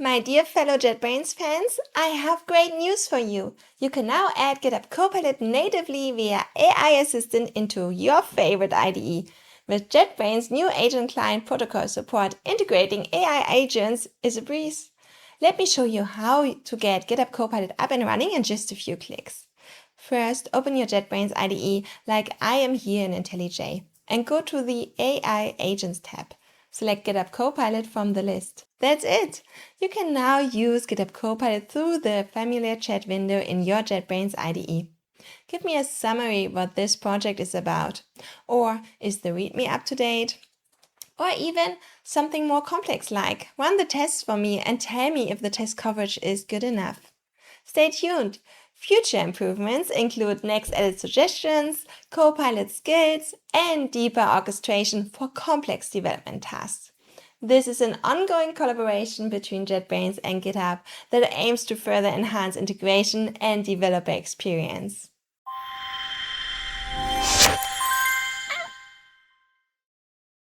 My dear fellow JetBrains fans, I have great news for you. You can now add GitHub Copilot natively via AI Assistant into your favorite IDE. With JetBrains' new agent client protocol support, integrating AI agents is a breeze. Let me show you how to get GitHub Copilot up and running in just a few clicks. First, open your JetBrains IDE like I am here in IntelliJ and go to the AI Agents tab. Select GitHub Copilot from the list. That's it! You can now use GitHub Copilot through the familiar chat window in your JetBrains IDE. Give me a summary what this project is about. Or is the README up to date? Or even something more complex like run the tests for me and tell me if the test coverage is good enough. Stay tuned! Future improvements include next edit suggestions, Copilot skills, and deeper orchestration for complex development tasks. This is an ongoing collaboration between JetBrains and GitHub that aims to further enhance integration and developer experience.